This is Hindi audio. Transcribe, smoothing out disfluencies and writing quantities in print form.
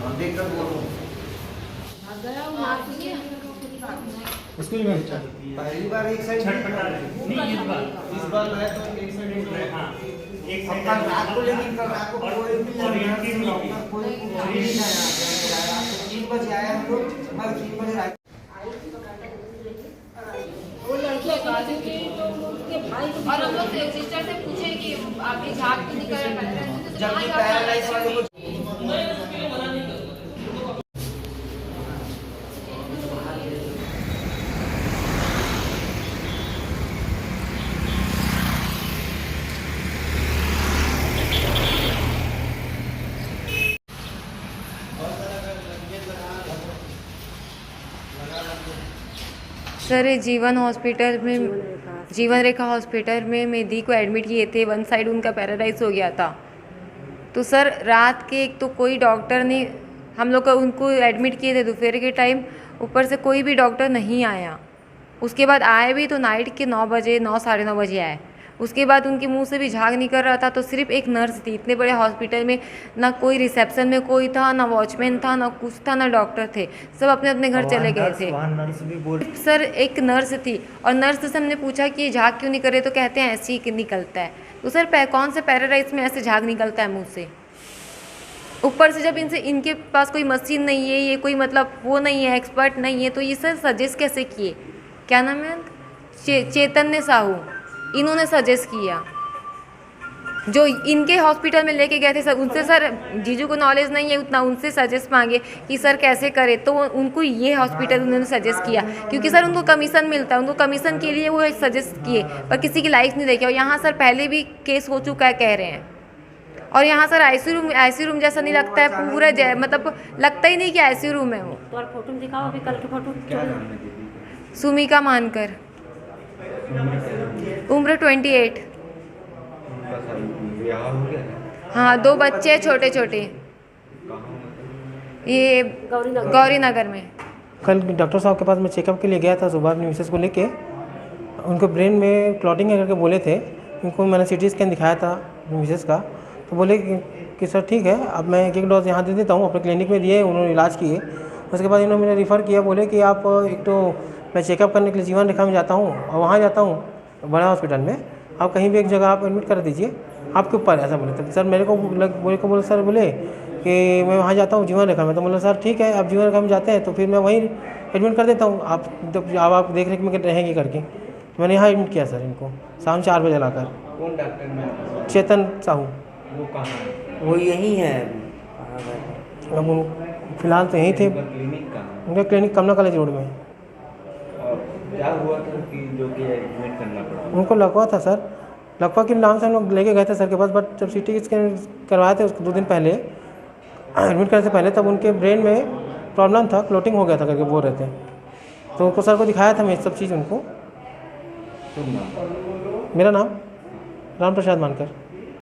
हाँ देख कर बोलो। स्कूल में पहली बार एक साइड छटपटा रहे नहीं इस बार मैं तो एक साइड हाँ एक अब कल रात को, लेकिन कल रात को कोई भी नहीं आया, कोई नहीं आया। रात को 3 बजे आया हम लोग, मैं 3 बजे आया। वो लड़के गाली की तो उसके भाई को और हम लोग सिस्टर से पूछे कि आपके झाग क्यों नहीं कर रहे हैं, जबकि पैरालाइज वाले को सर जीवन हॉस्पिटल में, जीवन रेखा हॉस्पिटल में मेदी को एडमिट किए थे। वन साइड उनका पैरालाइज हो गया था। तो सर रात के एक तो कोई डॉक्टर ने हम लोग का उनको एडमिट किए थे दोपहर के टाइम, ऊपर से कोई भी डॉक्टर नहीं आया। उसके बाद आए भी तो नाइट के 9 बजे 9 साढ़े 9 बजे आए। उसके बाद उनके मुंह से भी झाग निकल रहा था। तो सिर्फ एक नर्स थी। इतने बड़े हॉस्पिटल में ना कोई रिसेप्शन में कोई था, ना वॉचमैन था, ना कुछ था, ना डॉक्टर थे। सब अपने अपने घर चले गए थे। नर्स भी बोल सर एक नर्स थी और नर्स से हमने पूछा कि ये झाग क्यों नहीं करे, तो कहते हैं ऐसे ही निकलता है। तो सर कौन से पैरालाइज में ऐसे झाग निकलता है मुंह से? ऊपर से जब इनके पास कोई मशीन नहीं है, ये कोई मतलब वो नहीं है, एक्सपर्ट नहीं है, तो ये सर सजेस्ट कैसे किए? क्या नाम है? चैतन्य साहू, इन्होंने सजेस्ट किया। जो इनके हॉस्पिटल में लेके गए थे सर, उनसे सर जीजू को नॉलेज नहीं है उतना, उनसे सजेस्ट मांगे कि सर कैसे करे, तो उनको ये हॉस्पिटल उन्होंने सजेस्ट किया। क्योंकि सर उनको कमीशन मिलता है, उनको कमीशन के लिए वो सजेस्ट किए, पर किसी की लाइफ नहीं देखी। और यहाँ सर पहले भी केस हो चुका है कह रहे हैं। और यहाँ सर आईसीयू रूम जैसा नहीं लगता है, पूरा मतलब लगता ही नहीं कि आईसीयू रूम है वो। तो और फोटो दिखाओ अभी कल की फोटो। क्या नाम है दीदी? सुमिका मानकर, उम्र 28। उनका ब्याह हो गया है? हाँ 2 बच्चे छोटे छोटे, कहाँ मतलब? ये गौरी नगर में। कल डॉक्टर साहब के पास मैं चेकअप के लिए गया था सुबह अपनी मिसेस को लेके। उनको ब्रेन में क्लॉटिंग है करके बोले थे। उनको मैंने सीटी स्कैन दिखाया था मिसेस का, तो बोले कि सर ठीक है, अब मैं एक डोज यहाँ दे देता हूँ। अपने क्लिनिक में दिए, उन्होंने इलाज किए। उसके बाद इन्होंने मुझे रिफ़र किया, बोले कि आप एक तो मैं चेकअप करने के लिए जीवन रेखा में जाता हूँ और वहाँ जाता हूँ बड़ा हॉस्पिटल में, आप कहीं भी एक जगह आप एडमिट कर दीजिए, आपके ऊपर ऐसा बोले। तो सर मेरे को बोले सर बोले कि मैं वहाँ जाता हूँ जीवन रेखा में। तो बोला सर ठीक है, आप जीवन रेखा में जाते हैं तो फिर मैं वहीं एडमिट कर देता हूँ, आप देख रेख में रहेंगे करके। मैंने यहाँ एडमिट किया सर इनको शाम 4 बजे लाकर। कौन डॉक्टर में? चेतन साहू। वो कहाँ है? वो यही है। अब फिलहाल तो यहीं थे। उनका क्लिनिक कहाँ है? उनका क्लिनिक कमला कॉलेज रोड में। और क्या हुआ था कि जो कि एडमिट करना पड़ा? उनको लकवा था सर, लकवा के नाम से हम लोग लेके गए थे सर के पास। बट जब सीटी स्कैन करवाए थे उसको 2 दिन पहले, एडमिट करने से पहले, तब उनके ब्रेन में प्रॉब्लम था, क्लोटिंग हो गया था करके बोल रहे थे। तो उनको सर को दिखाया था मैं सब चीज़ उनको। शुभ नाम? मेरा नाम राम प्रसाद मानकर।